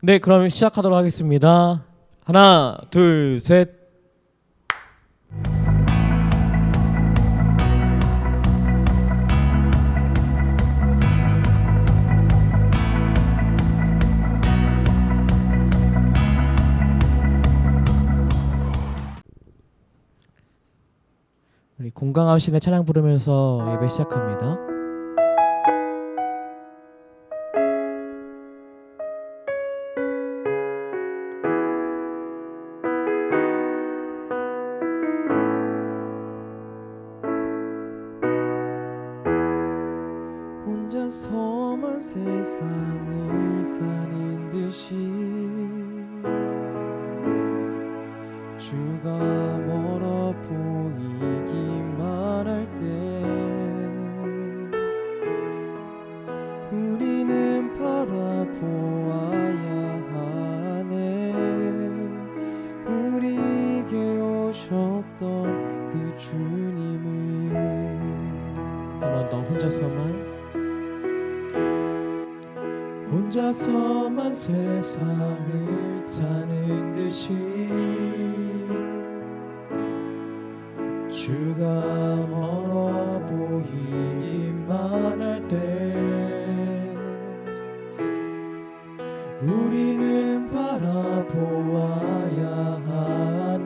네, 그럼 시작하도록 하겠습니다. 하나, 둘, 셋. 우리 공강하신의 찬양 부르면서 예배 시작합니다. 혼자서만 세상을 사는 듯이 주가 멀어 보이기만 할 때 우리는 바라보아야 하네. 우리에게 오셨던 그 주님을 한 번 더 혼자서만 세상을 사는 듯이 주가 멀어 보이기만 할 때 우리는 바라보아야 하네.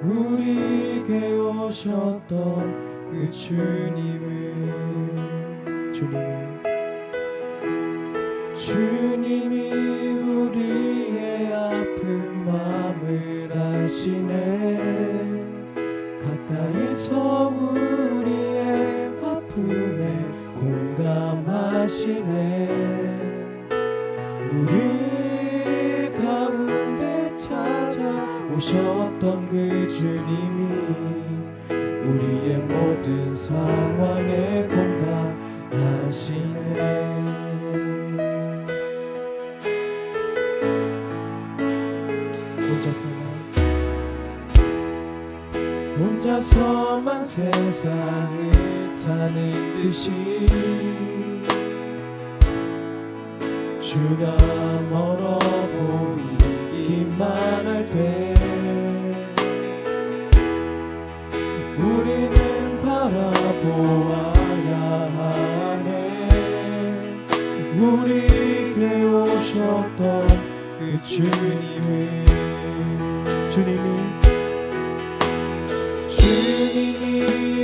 우리에게 오셨던 그 주님이 우리의 아픈 마음을 아시네. 가까이서 우리의 아픔에 공감하시네. 우리 가운데 찾아오셨던 그 주님이 우리의 모든 상황에 공감하시네. 혼자서만 세상을 사는 듯이 주가 멀어 보이기만 할 때 우리는 바라보아야 하네. 우리에게 오셨던 그 주님이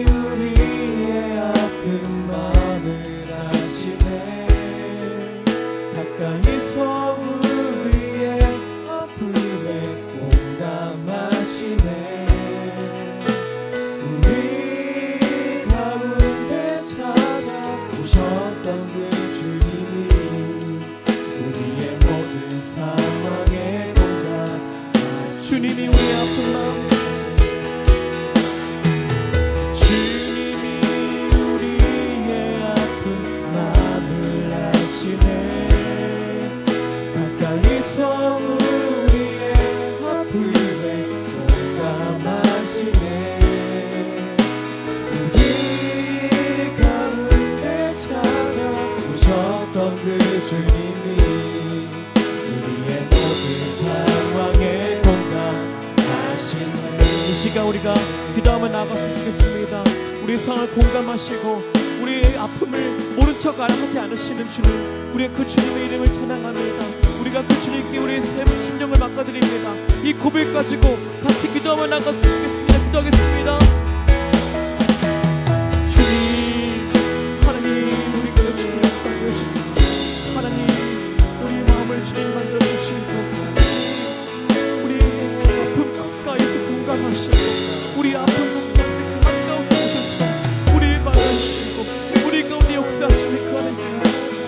우리의 아픈 마음을 아시네. 가까이서 우리의 아픔에 공감하시네. 우리 가운데 찾아오셨던 그 주님이 우리의 모든 상황에 공감하시네. 주님이 우리의 아픈 마음 우리가 기도하며 나아갔으면 좋겠습니다. 우리의 상을 공감하시고 우리의 아픔을 모른 척 하지 않으시는 주님, 우리의 그 주님의 이름을 찬양합니다. 우리가 그 주님께 우리의 삶의 심령을 맡겨드립니다. 이 고백 가지고 같이 기도하며 나아갔으면 좋겠습니다. 기도하겠습니다. 주님, 하나님, 우리가 그 주님을 사랑해주시고 하나님, 우리의 마음을 주님 만들어주시고 우리 아픈 눈물 한가운데 오셔서 우리를 받아주시고 우리 가운데 역사하시는 그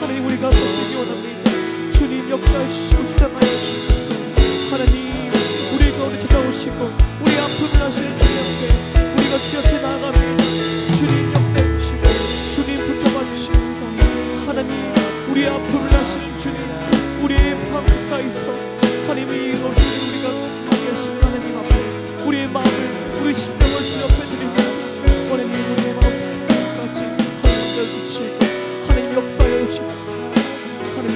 하나님 우리가 버티기 원합니다. 주님 역사하시고 주장하시고 하나님 우리 가운데 찾아오시고 우리 아픔을 하시는 주님께 우리가 주 옆에 나아갑니다. 주님 역사해주시고 주님 붙잡아주시면서 하나님 우리 아픔을 하시는 주님 우리의 방 가까이서 하나님의 이름으로 우리가 함께하시는 하나님 앞에 우리의 마음을 우리 심령을 주 옆에 드리고 하나님 우리의 마음까지 하나님 열주시고 하나님 역사하여 주시옵소서. 하나님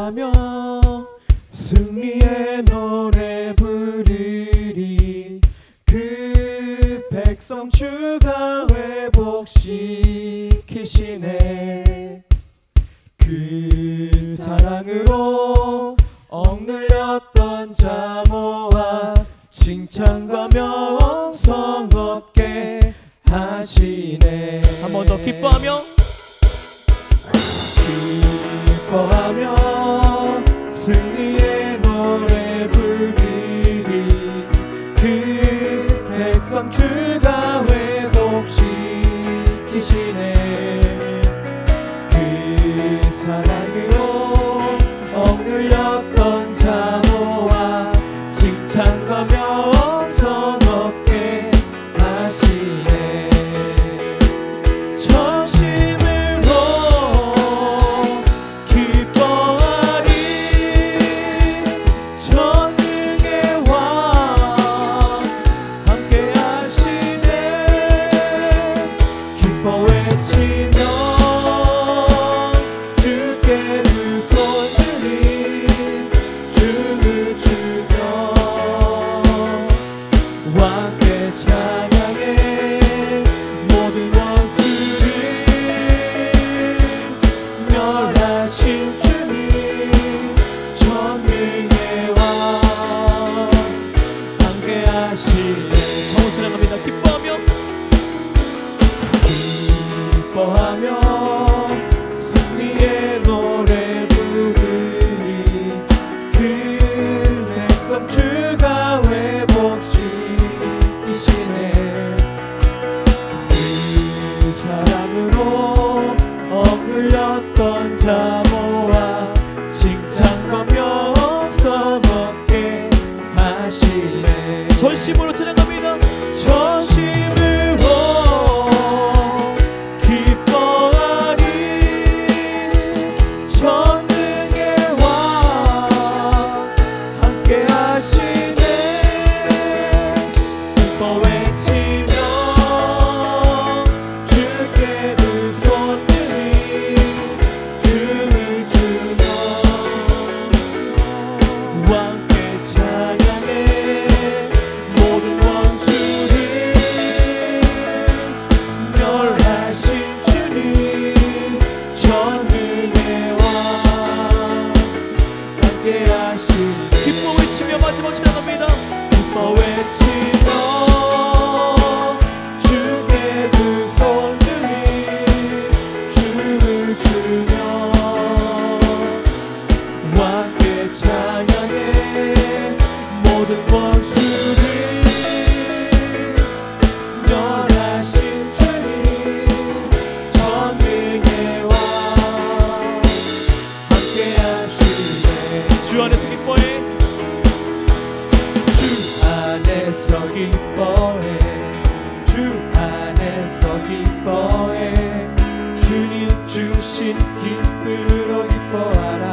기뻐하며 승리의 노래 부르리. 그 백성 주가 회복시키시네. 그 사랑으로 억눌렸던 자 모아 칭찬과 명성 얻게 하시네. 한 번 더 기뻐하며 승리의 노래 부르리. 그 백성 주가 회복시키시네. 그 사랑으로 억눌렸던 자 모아 칭찬과 명성 얻게 하시네. 전심으로 기뻐하리. 전능의 왕 함께 하시네. 기뻐 외치며 주께 두 손 들이 춤을 추며 왕께 찬양해. 모든 원수를 멸하신 주님 전능의 왕 함께 하시네. 정을 찬양합니다. 기뻐하며 승리의 노래 부르리. 그 백성 주가 회복시키시네. 그 사랑으로 억눌렸던 자 모아 칭찬과 명성 얻게 하시네. 전심으로 찬양합니다. 전심으로 기뻐하리. 전능의 왕 함께 하시네. 기뻐 외치며 주께 두 손 들이 춤을 추며 왕께 찬양해. 모든 원수를 멸하신 주님 전능의 왕 함께 하시네. 기뻐 외치며 마지막 찬양합니다. 기뻐 외치며 주께 두 손 들이 춤을 추며 왕께 찬양해. 모든 원수를 멸하신 주님 전능의 왕 함께 하시네. 주 안에서 기뻐해. 주 안에서 기뻐해. 주 안에서 기뻐해. 주님 주신 기쁨으로 기뻐하라.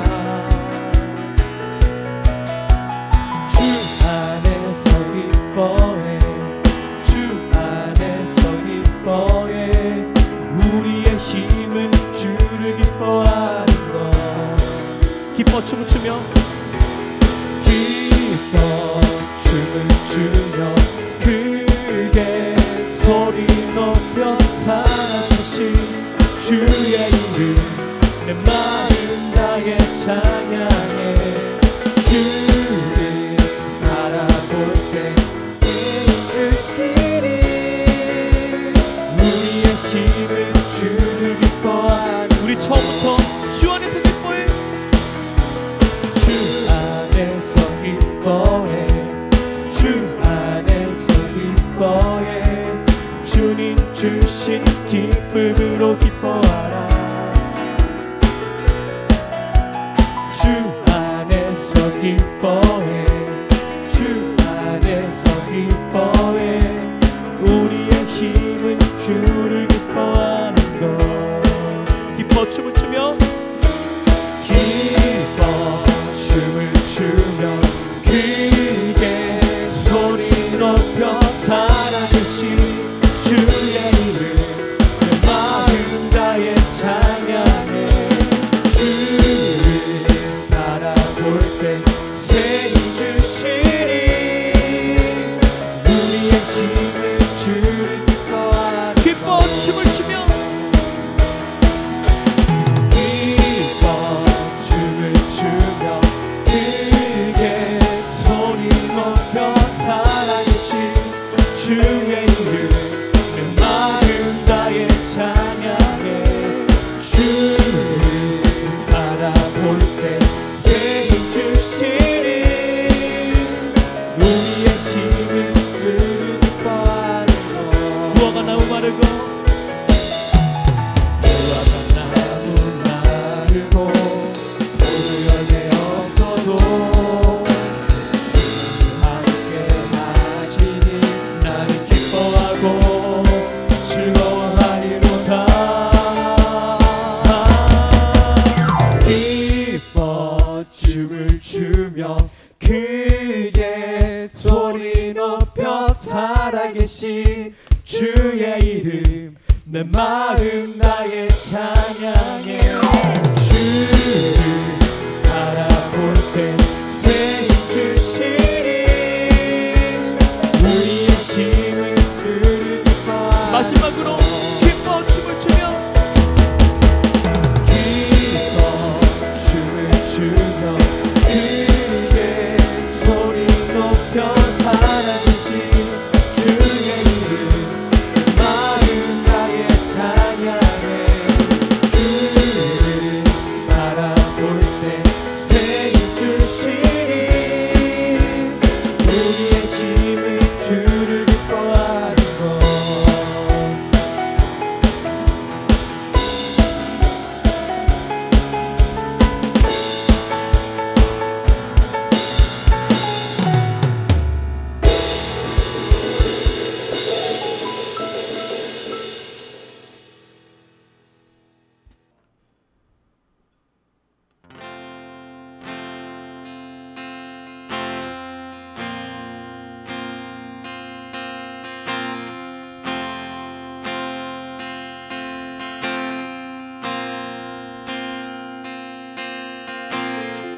주 안에서 기뻐해. 주 안에서 기뻐해. 우리의 힘은 주를 기뻐하는 것. 기뻐 춤을 추며 기뻐 춤을 추며 크게 소리 높여 살아계신 주의 이름 내 마음 다해 찬양해. 주를 바라볼 때 으시리. 우리의 힘은 주를 기뻐하는. 우리 처음부터 주 안에서 기뻐해. 주 안에서 기뻐해. 주 안에서 기뻐해. 주님 주신 기쁨으로 기뻐하라. 주 안에서 기뻐해. 주 안에서 기뻐해. 우리의 힘은 주를 기뻐하는 것. 기뻐 춤을 추며 기뻐 춤을 추며 크게 소리 높여 살아계신 주의 이름 내 마음 다해 찬양해. 주를 주의 이름 내 마음 다해 찬양해 주를 바라볼 때 새 힘 주시니 우리의 힘을 뚫는 바른 것 무화과 나무 마르고 무화과 나무 마르고 포도 열매 없어도 즐거워하리로다 기뻐 춤을 추며 크게 소리 높여 살아계신 주의 이름 내 마음 다해 찬양해 주를 바라볼 때 새 힘 주시니 우리의 힘을 마지막으로 기뻐 춤을 추며 기뻐 춤을 추며 크게 소리 높여 살아계신 주의 이름 마음 다해 찬양해 주를 바라볼 때 새 힘 주시니 우리의 힘을 주를 기뻐하는 것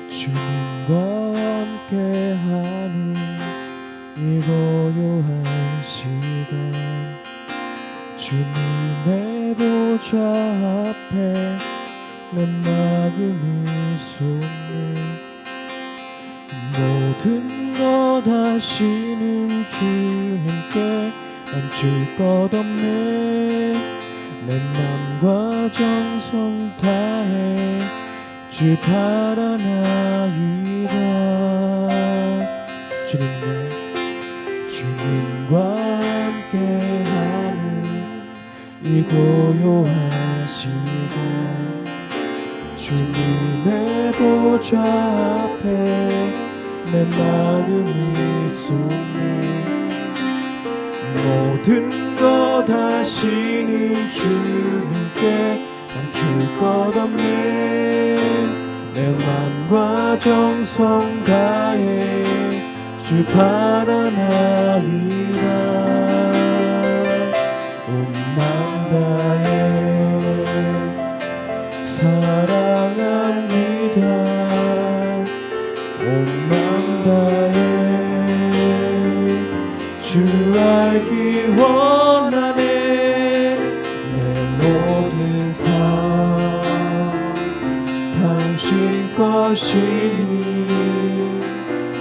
주님과 함께하는 이 고요한 시간 주님의 보좌 앞에 내 마음을 쏟네 모든 것 하시는 주님께 멈출 것 없네 내 맘과 정성 다해 주 바라나이다 주님과 함께하는 이 고요한 시간 주님의 보좌 앞에 내 마음이 쏟네 모든 것 하시는 주님께 멈출 것 없네 내 맘과 정성 다해 주 바라나이다 온 맘 다해 사랑합니다 온 맘 다해 주 알기 원하네 내 모든 삶 당신 것이니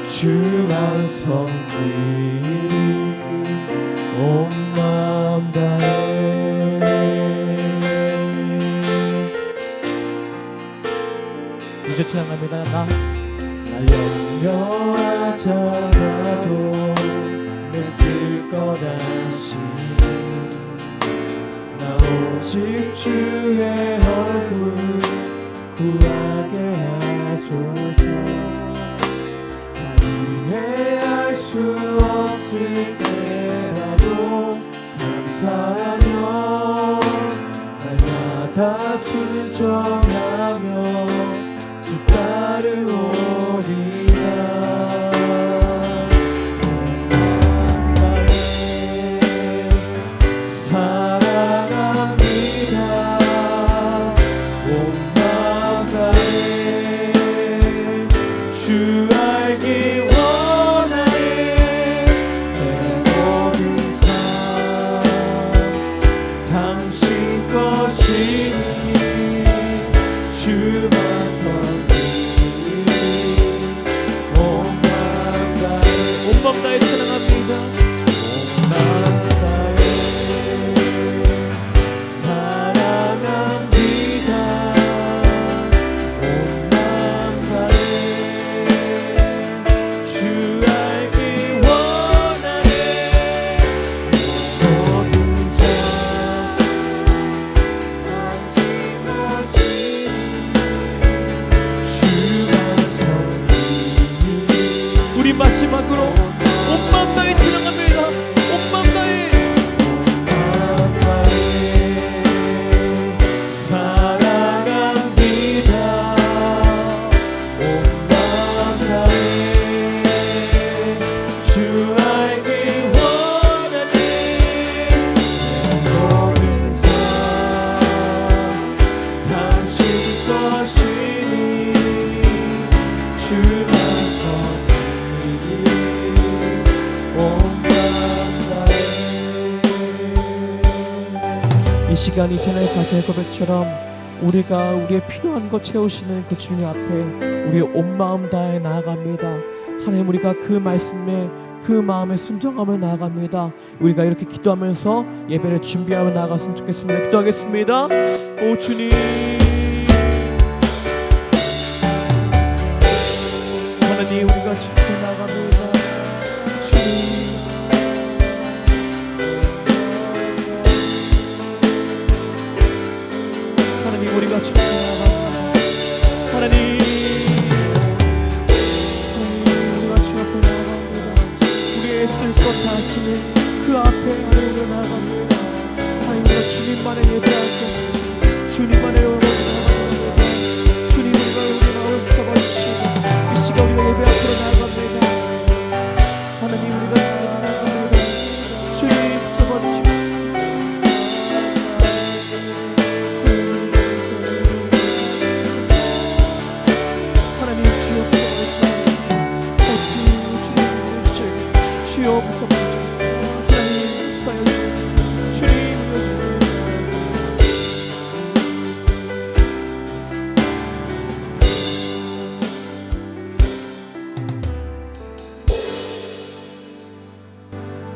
주만 섬기니 온 마음 다해 이제 찬양합니다 날 염려하잖아도 내 쓸 것 아시니 나 오직 주의 얼굴 구하게 하소서 이해할 수 없을 때라도 감사하며 날마다 순종하며 주 따르오리라 사랑합니다 온 마음 다해 주 알기 원하네 내 모든 삶 당신 것이니 주만 우리 마지막으로 온 마음 다해 찬양합니다. 온 마음 다해 이 시간 이전의 가사의 고백처럼 우리가 우리의 필요한 것 채우시는 그 주님 앞에 우리의 온 마음 다해 나아갑니다. 하나님, 우리가 그 말씀에 그 마음에 순종하며 나아갑니다. 우리가 이렇게 기도하면서 예배를 준비하며 나아갔으면 좋겠습니다. 기도하겠습니다. 오 주님, 하나님, 우리가 주께 나아갑니다. 주님, 우리가 주께 나아갑니다. 하나님, 우리가 주 앞에 나아갑니다. 우리의 쓸 것 다 지닌 그 앞에 우리가 나아갑니다. 하나님, 우리가 주님만의 예배할 때 주님만의 영광을 나아갑니다. 주님, 우리가 우리 마음을 붙잡아주시고 이 시간 우리가 예배 앞으로 나아갑니다. 하나님, 우리가 주께 나아갑니다. 주님 붙잡아주시고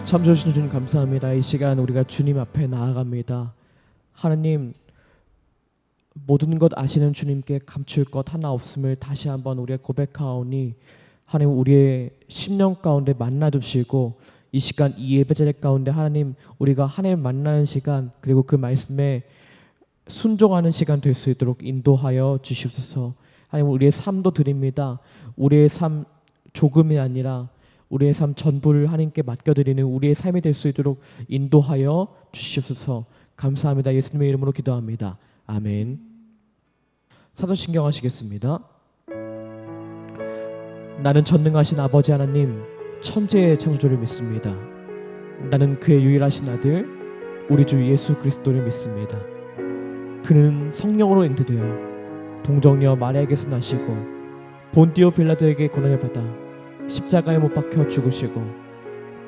참 좋으신 주님 감사합니다. 이 시간 우리가 주님 앞에 나아갑니다. 하나님, 모든 것 아시는 주님께 감출 것 하나 없음을 다시 한번 우리가 고백하오니 하나님, 우리의 심령 가운데 만나주시고 이 시간 이 예배자리 가운데 하나님, 우리가 하나님 만나는 시간, 그리고 그 말씀에 순종하는 시간 될 수 있도록 인도하여 주시옵소서. 하나님, 우리의 삶도 드립니다. 우리의 삶 조금이 아니라 우리의 삶 전부를 하나님께 맡겨드리는 우리의 삶이 될 수 있도록 인도하여 주시옵소서. 감사합니다. 예수님의 이름으로 기도합니다. 아멘. 사도신경 하시겠습니다. 나는 전능하신 아버지 하나님, 천지의 창조주를 믿습니다. 나는 그의 유일하신 아들 우리 주 예수 그리스도를 믿습니다. 그는 성령으로 잉태되어 동정녀 마리아에게서 나시고 본디오 빌라도에게 고난을 받아 십자가에 못 박혀 죽으시고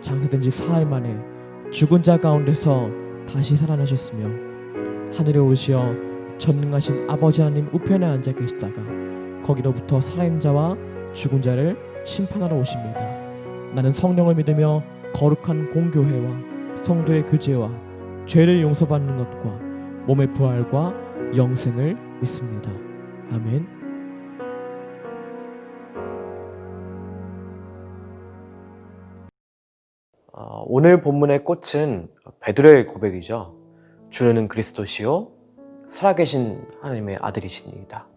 장사된 지 사흘 만에 죽은 자 가운데서 다시 살아나셨으며 하늘에 오르시어 전능하신 아버지 하나님 우편에 앉아 계시다가 거기로부터 살아있는 자와 죽은 자를 심판하러 오십니다. 나는 성령을 믿으며 거룩한 공교회와 성도의 교제와 죄를 용서받는 것과 몸의 부활과 영생을 믿습니다. 아멘. 오늘 본문의 꽃은 베드로의 고백이죠. 주는 그리스도시요 살아계신 하나님의 아들이십니다.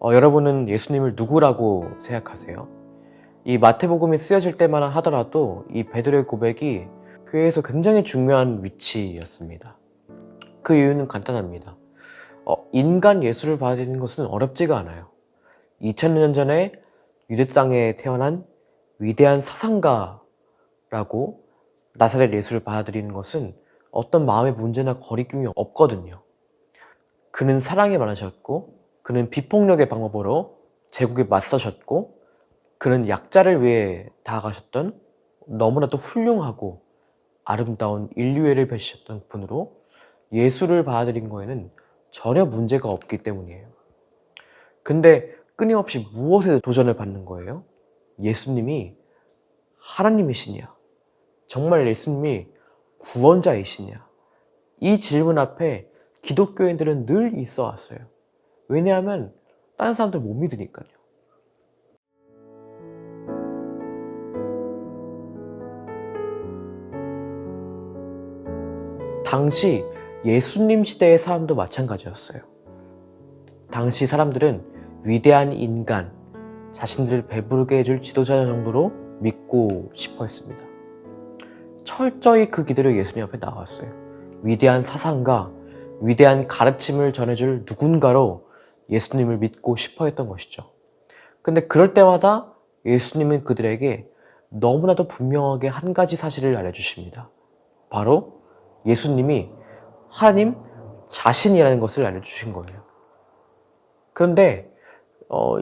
여러분은 예수님을 누구라고 생각하세요? 이 마태복음이 쓰여질 때만 하더라도 이 베드로의 고백이 교회에서 굉장히 중요한 위치였습니다. 그 이유는 간단합니다. 인간 예수를 받아들이는 것은 어렵지가 않아요. 2000년 전에 유대 땅에 태어난 위대한 사상가라고 나사렛 예수를 받아들이는 것은 어떤 마음의 문제나 거리낌이 없거든요. 그는 사랑이 많으셨고, 그는 비폭력의 방법으로 제국에 맞서셨고, 그는 약자를 위해 다가가셨던 너무나도 훌륭하고 아름다운 인류애를 펼치셨던 분으로 예수를 받아들인 거에는 전혀 문제가 없기 때문이에요. 근데 끊임없이 무엇에 도전을 받는 거예요? 예수님이 하나님이시냐? 정말 예수님이 구원자이시냐? 이 질문 앞에 기독교인들은 늘 있어 왔어요. 왜냐하면 다른 사람들 못 믿으니까요. 당시 예수님 시대의 사람도 마찬가지였어요. 당시 사람들은 위대한 인간, 자신들을 배부르게 해줄 지도자 정도로 믿고 싶어 했습니다. 철저히 그 기대로 예수님 앞에 나왔어요. 위대한 사상가, 위대한 가르침을 전해줄 누군가로 예수님을 믿고 싶어 했던 것이죠. 근데 그럴 때마다 예수님은 그들에게 너무나도 분명하게 한 가지 사실을 알려주십니다. 바로 예수님이 하나님 자신이라는 것을 알려주신 거예요. 그런데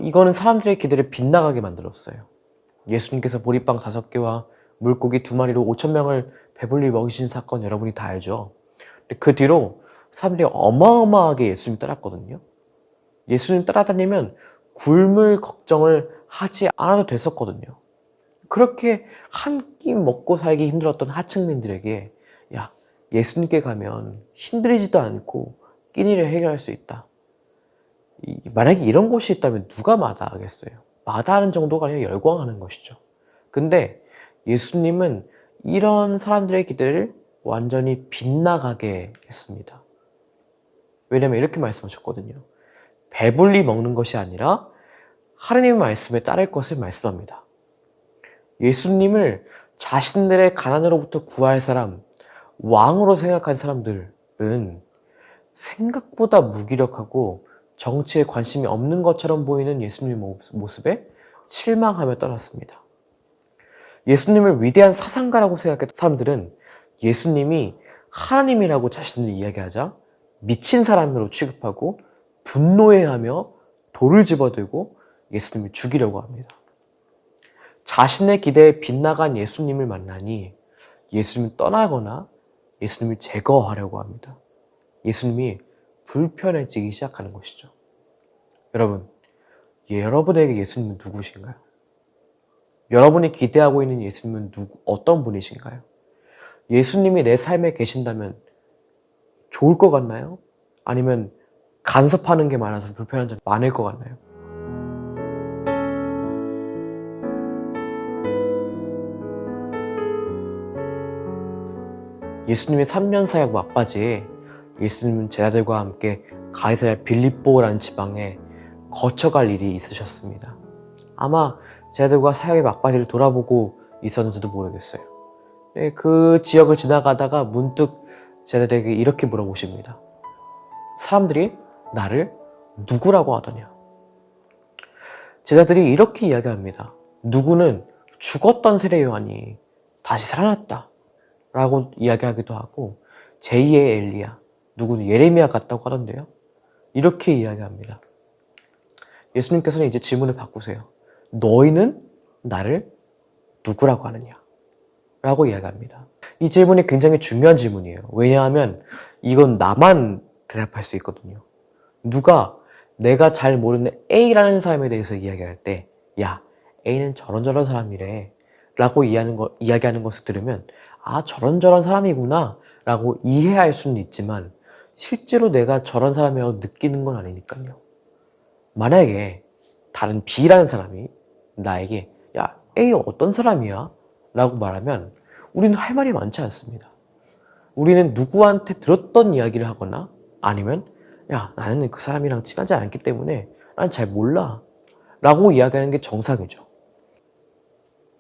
이거는 사람들의 기대를 빗나가게 만들었어요. 예수님께서 보리빵 5개와 물고기 2마리로 5,000명을 배불리 먹이신 사건 여러분이 다 알죠? 그 뒤로 사람들이 어마어마하게 예수님 따랐거든요. 예수님 따라다니면 굶을 걱정을 하지 않아도 됐었거든요. 그렇게 한 끼 먹고 살기 힘들었던 하층민들에게 야, 예수님께 가면 힘들이지도 않고 끼니를 해결할 수 있다. 만약에 이런 곳이 있다면 누가 마다하겠어요? 마다하는 정도가 아니라 열광하는 것이죠. 근데 예수님은 이런 사람들의 기대를 완전히 빗나가게 했습니다. 왜냐면 이렇게 말씀하셨거든요. 배불리 먹는 것이 아니라 하나님의 말씀에 따를 것을 말씀합니다. 예수님을 자신들의 가난으로부터 구할 사람, 왕으로 생각한 사람들은 생각보다 무기력하고 정치에 관심이 없는 것처럼 보이는 예수님의 모습에 실망하며 떠났습니다. 예수님을 위대한 사상가라고 생각했던 사람들은 예수님이 하나님이라고 자신을 이야기하자 미친 사람으로 취급하고 분노해하며 돌을 집어들고 예수님을 죽이려고 합니다. 자신의 기대에 빗나간 예수님을 만나니 예수님을 떠나거나 예수님을 제거하려고 합니다. 예수님이 불편해지기 시작하는 것이죠. 여러분, 여러분에게 예수님은 누구신가요? 여러분이 기대하고 있는 예수님은 어떤 분이신가요? 예수님이 내 삶에 계신다면 좋을 것 같나요? 아니면 간섭하는 게 많아서 불편한 점이 많을 것 같나요? 예수님의 3년 사역 막바지에 예수님은 제자들과 함께 가이사랴 빌립보라는 지방에 거쳐갈 일이 있으셨습니다. 아마 제자들과 사역의 막바지를 돌아보고 있었는지도 모르겠어요. 그 지역을 지나가다가 문득 제자들에게 이렇게 물어보십니다. 사람들이 나를 누구라고 하더냐? 제자들이 이렇게 이야기합니다. 누구는 죽었던 세례 요한이 다시 살아났다 라고 이야기하기도 하고 제2의 엘리야, 누구는 예레미야 같다고 하던데요. 이렇게 이야기합니다. 예수님께서는 이제 질문을 바꾸세요. 너희는 나를 누구라고 하느냐? 라고 이야기합니다. 이 질문이 굉장히 중요한 질문이에요. 왜냐하면 이건 나만 대답할 수 있거든요. 누가 내가 잘 모르는 A라는 사람에 대해서 이야기할 때 야, A는 저런저런 사람이래 라고 이야기하는 것을 들으면 아, 저런저런 사람이구나 라고 이해할 수는 있지만 실제로 내가 저런 사람이라고 느끼는 건 아니니까요. 만약에 다른 B라는 사람이 나에게 야, A 어떤 사람이야? 라고 말하면 우리는 할 말이 많지 않습니다. 우리는 누구한테 들었던 이야기를 하거나 아니면 야, 나는 그 사람이랑 친하지 않기 때문에 난 잘 몰라 라고 이야기하는 게 정상이죠.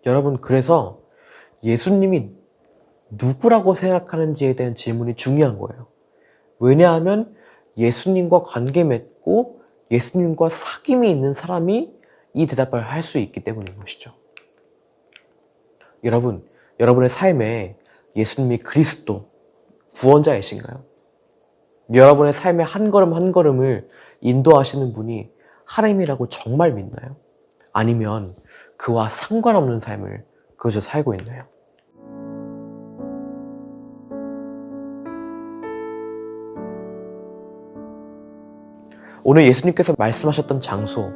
여러분, 그래서 예수님이 누구라고 생각하는지에 대한 질문이 중요한 거예요. 왜냐하면 예수님과 관계 맺고 예수님과 사귐이 있는 사람이 이 대답을 할 수 있기 때문인 것이죠. 여러분, 여러분의 삶에 예수님이 그리스도, 구원자이신가요? 여러분의 삶의 한 걸음 한 걸음을 인도하시는 분이 하나님이라고 정말 믿나요? 아니면 그와 상관없는 삶을 그저 살고 있나요? 오늘 예수님께서 말씀하셨던 장소,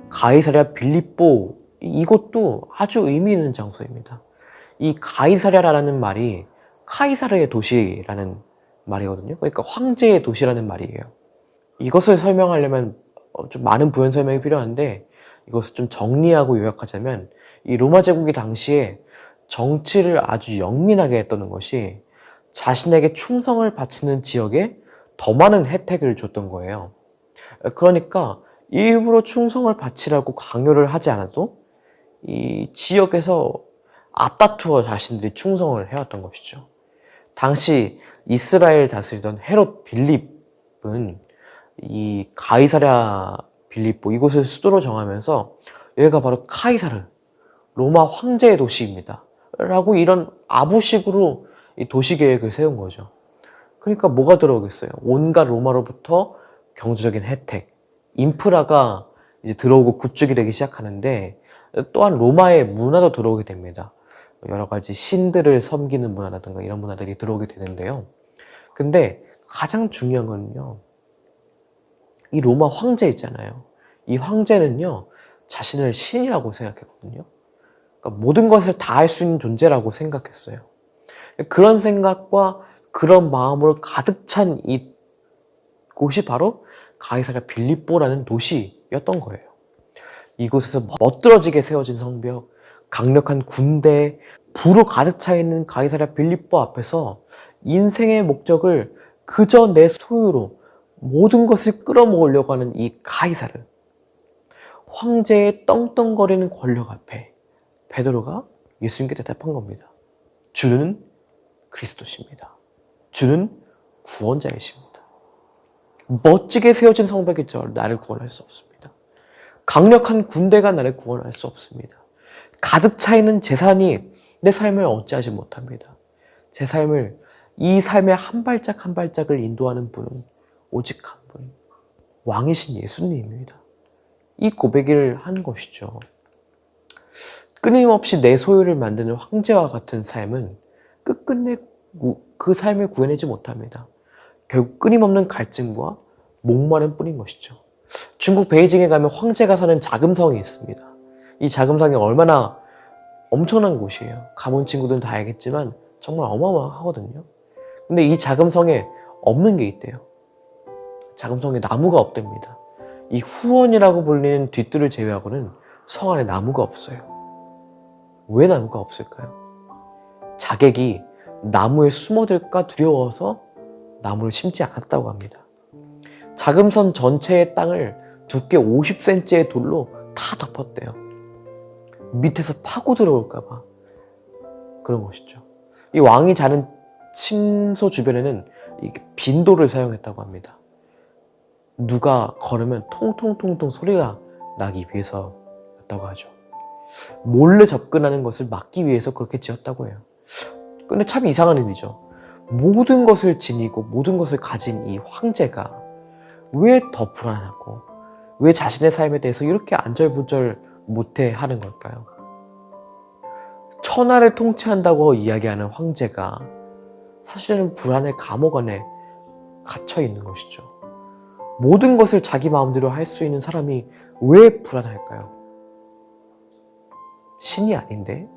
가이사랴 빌립보, 이곳도 아주 의미 있는 장소입니다. 이 가이사랴라는 말이 카이사르의 도시라는 말이거든요. 그러니까 황제의 도시라는 말이에요. 이것을 설명하려면 좀 많은 부연 설명이 필요한데 이것을 좀 정리하고 요약하자면 이 로마 제국이 당시에 정치를 아주 영민하게 했던 것이 자신에게 충성을 바치는 지역에 더 많은 혜택을 줬던 거예요. 그러니까 일부러 충성을 바치라고 강요를 하지 않아도 이 지역에서 앞다투어 자신들이 충성을 해왔던 것이죠. 당시 이스라엘 다스리던 헤롯 빌립은 이 가이사랴 빌립보 이곳을 수도로 정하면서 여기가 바로 카이사르, 로마 황제의 도시입니다 라고 이런 아부식으로 이 도시 계획을 세운 거죠. 그러니까 뭐가 들어오겠어요? 온갖 로마로부터 경제적인 혜택, 인프라가 이제 들어오고 구축이 되기 시작하는데, 또한 로마의 문화도 들어오게 됩니다. 여러 가지 신들을 섬기는 문화라든가 이런 문화들이 들어오게 되는데요. 근데 가장 중요한 건요, 이 로마 황제 있잖아요. 이 황제는요, 자신을 신이라고 생각했거든요. 그러니까 모든 것을 다 할 수 있는 존재라고 생각했어요. 그런 생각과 그런 마음으로 가득 찬 이곳이 바로 가이사랴 빌립보라는 도시였던 거예요. 이곳에서 멋들어지게 세워진 성벽, 강력한 군대, 부로 가득 차 있는 가이사랴 빌립보 앞에서 인생의 목적을 그저 내 소유로 모든 것을 끌어모으려고 하는 이 가이사르, 황제의 떵떵거리는 권력 앞에 베드로가 예수님께 대답한 겁니다. 주는 그리스도십니다. 주는 구원자이십니다. 멋지게 세워진 성벽이죠. 나를 구원할 수 없습니다. 강력한 군대가 나를 구원할 수 없습니다. 가득 차 있는 재산이 내 삶을 어찌하지 못합니다. 제 삶을, 이 삶의 한 발짝 한 발짝을 인도하는 분은 오직 한 분, 왕이신 예수님입니다. 이 고백을 한 것이죠. 끊임없이 내 소유를 만드는 황제와 같은 삶은 끝끝내 그 삶을 구해내지 못합니다. 결국 끊임없는 갈증과 목마름 뿐인 것이죠. 중국 베이징에 가면 황제가 사는 자금성이 있습니다. 이 자금성이 얼마나 엄청난 곳이에요. 가본 친구들은 다 알겠지만 정말 어마어마하거든요. 근데 이 자금성에 없는 게 있대요. 자금성에 나무가 없답니다. 이 후원이라고 불리는 뒷뜰을 제외하고는 성 안에 나무가 없어요. 왜 나무가 없을까요? 자객이 나무에 숨어들까 두려워서 나무를 심지 않았다고 합니다. 자금선 전체의 땅을 두께 50cm의 돌로 다 덮었대요. 밑에서 파고 들어올까봐 그런 것이죠. 이 왕이 자는 침소 주변에는 빈돌을 사용했다고 합니다. 누가 걸으면 통통통통 소리가 나기 위해서였다고 하죠. 몰래 접근하는 것을 막기 위해서 그렇게 지었다고 해요. 근데 참 이상한 일이죠. 모든 것을 지니고 모든 것을 가진 이 황제가 왜 더 불안하고 왜 자신의 삶에 대해서 이렇게 안절부절 못해 하는 걸까요? 천하를 통치한다고 이야기하는 황제가 사실은 불안의 감옥 안에 갇혀 있는 것이죠. 모든 것을 자기 마음대로 할 수 있는 사람이 왜 불안할까요? 신이 아닌데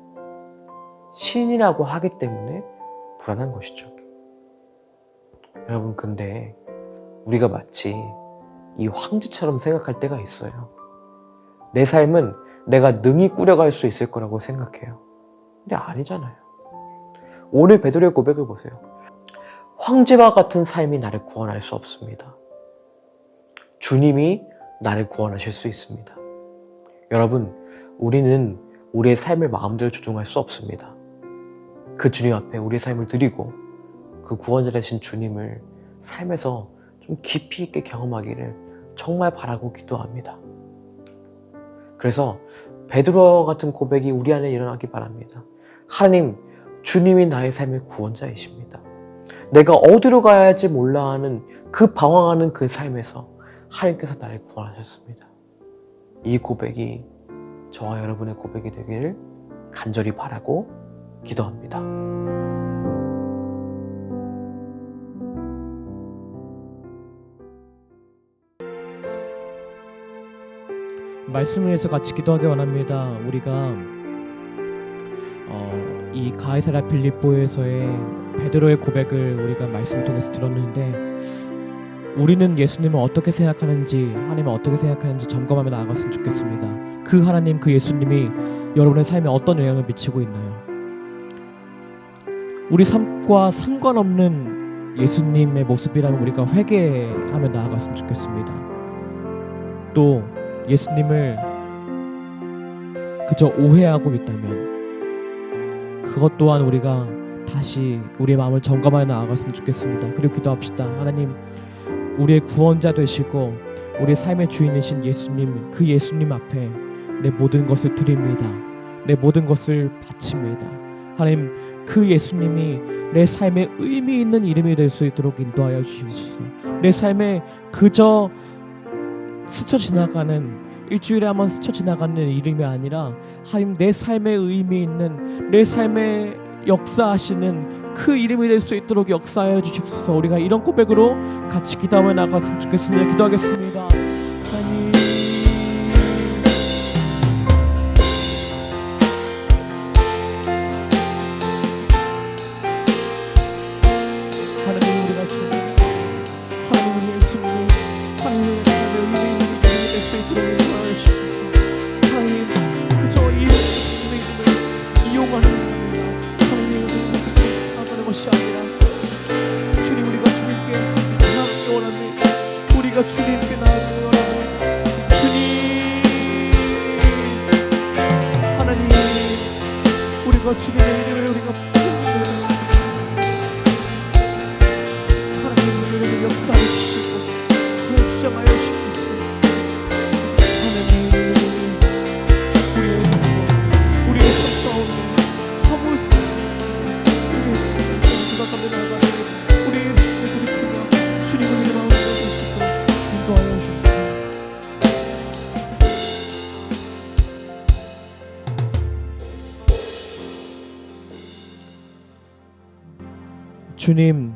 신이라고 하기 때문에 불안한 것이죠. 여러분, 근데 우리가 마치 이 황제처럼 생각할 때가 있어요. 내 삶은 내가 능히 꾸려갈 수 있을 거라고 생각해요. 근데 아니잖아요. 오늘 베드로의 고백을 보세요. 황제와 같은 삶이 나를 구원할 수 없습니다. 주님이 나를 구원하실 수 있습니다. 여러분, 우리는 우리의 삶을 마음대로 조종할 수 없습니다. 그 주님 앞에 우리의 삶을 드리고 그 구원자 되신 주님을 삶에서 좀 깊이 있게 경험하기를 정말 바라고 기도합니다. 그래서 베드로와 같은 고백이 우리 안에 일어나기 바랍니다. 하나님, 주님이 나의 삶의 구원자이십니다. 내가 어디로 가야 할지 몰라 하는 그 방황하는 그 삶에서 하나님께서 나를 구원하셨습니다. 이 고백이 저와 여러분의 고백이 되기를 간절히 바라고 기도합니다. 말씀을 위해서 같이 기도하기 원합니다. 우리가 이 가이사랴 빌립보에서의 베드로의 고백을 우리가 말씀을 통해서 들었는데, 우리는 예수님을 어떻게 생각하는지, 하나님을 어떻게 생각하는지 점검하며 나아갔으면 좋겠습니다. 그 하나님, 그 예수님이 여러분의 삶에 어떤 영향을 미치고 있나요? 우리 삶과 상관없는 예수님의 모습이라면 우리가 회개하며 나아갔으면 좋겠습니다. 아직도 예수님을 그저 오해하고 있다면 그것 또한 우리가 다시 우리의 마음을 점검하여 나아갔으면 좋겠습니다. 그리고 기도합시다. 하나님, 우리의 구원자 되시고 우리의 삶의 주인이신 예수님, 그 예수님 앞에 내 모든 것을 드립니다. 내 모든 것을 바칩니다. 하나님, 그 예수님이 내 삶에 의미 있는 이름이 될 수 있도록 인도하여 주시옵소서. 내 삶에 그저 스쳐 지나가는, 일주일에 한번 스쳐 지나가는 이름이 아니라 하나님, 내 삶에 의미 있는, 내 삶에 역사하시는 그 이름이 될 수 있도록 역사하여 주십소서. 우리가 이런 고백으로 같이 기도하며 나갔으면 좋겠습니다. 기도하겠습니다. 하나님, 하나님, 우리가 주님, 하나님, 우리 예수님, 하나님, 삶의 의미 있는 이름이 될 수 있도록 역사하여 주십소서. 하나님, 그저 이 예수님의 이름을 이용하는 것이 아니라 주님, 우리가 주님께 나아가기 원합니다. 우리가 주님께 나아가기 원합니다. 주님, 하나님, 우리가 주님의 이름을 우리가 부릅니다. 하나님, 우리를 역사해 주시고 그를 주장하여 주십시오. 하나님, 우리의 삶 가운데 허물 우리 돌이키며 주님을 우리 마음에 넣으시고 인도하여 주옵소서. 주님,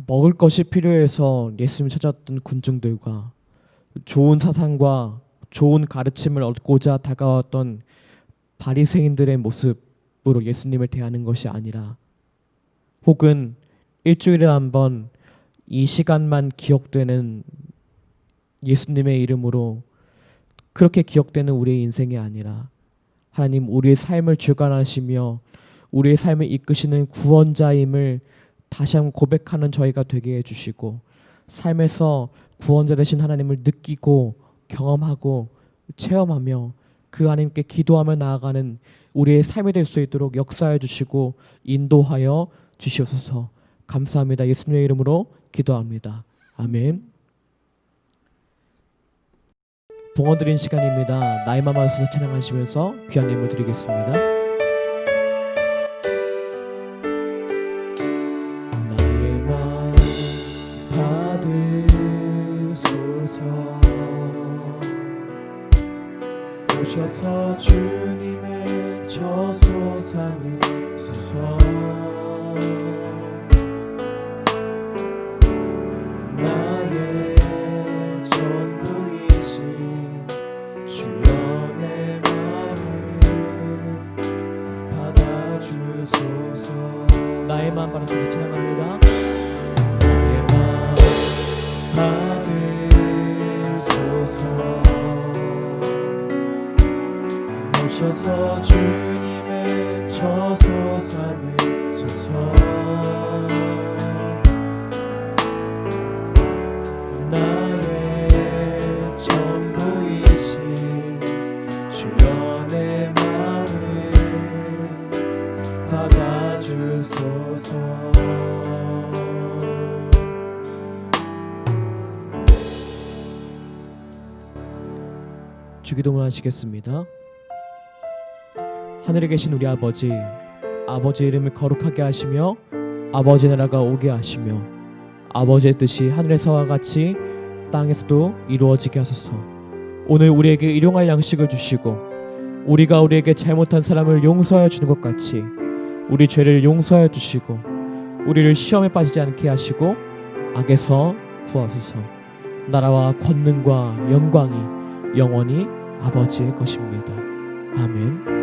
먹을 것이 필요해서 예수님 찾았던 군중들과 좋은 사상과 좋은 가르침을 얻고자 다가왔던 바리새인들의 모습으로 예수님을 대하는 것이 아니라, 혹은 일주일에 한 번 이 시간만 기억되는 예수님의 이름으로 그렇게 기억되는 우리의 인생이 아니라, 하나님, 우리의 삶을 주관하시며 우리의 삶을 이끄시는 구원자임을 다시 한번 고백하는 저희가 되게 해주시고, 삶에서 구원자 되신 하나님을 느끼고 경험하고 체험하며 그 하나님께 기도하며 나아가는 우리의 삶이 될 수 있도록 역사해 주시고 인도하여 주시옵소서. 감사합니다. 예수님의 이름으로 기도합니다. 아멘. 봉헌 드린 시간입니다. 나의 맘 하소서 찬양하시면서 귀한 예물 드리겠습니다. 나의 맘 받으소서. 오셔서 주님의 저소 삼으소서. 나의 전부이신 주여 내 마음을 받아주소서. 나의 마음 받으소서 찬양합니다. 나의 마음 받으소서. 오셔서 주님의 저소 삼으소서. 나의 전부이신 주여 내 마음을 받아주소서. 주기도문 하시겠습니다. 하늘에 계신 우리 아버지, 아버지의 이름을 거룩하게 하시며 아버지 나라가 오게 하시며 아버지의 뜻이 하늘에서와 같이 땅에서도 이루어지게 하소서. 오늘 우리에게 일용할 양식을 주시고 우리가 우리에게 잘못한 사람을 용서하여 주는 것 같이 우리 죄를 용서하여 주시고 우리를 시험에 빠지지 않게 하시고 악에서 구하소서. 나라와 권능과 영광이 영원히 아버지의 것입니다. 아멘.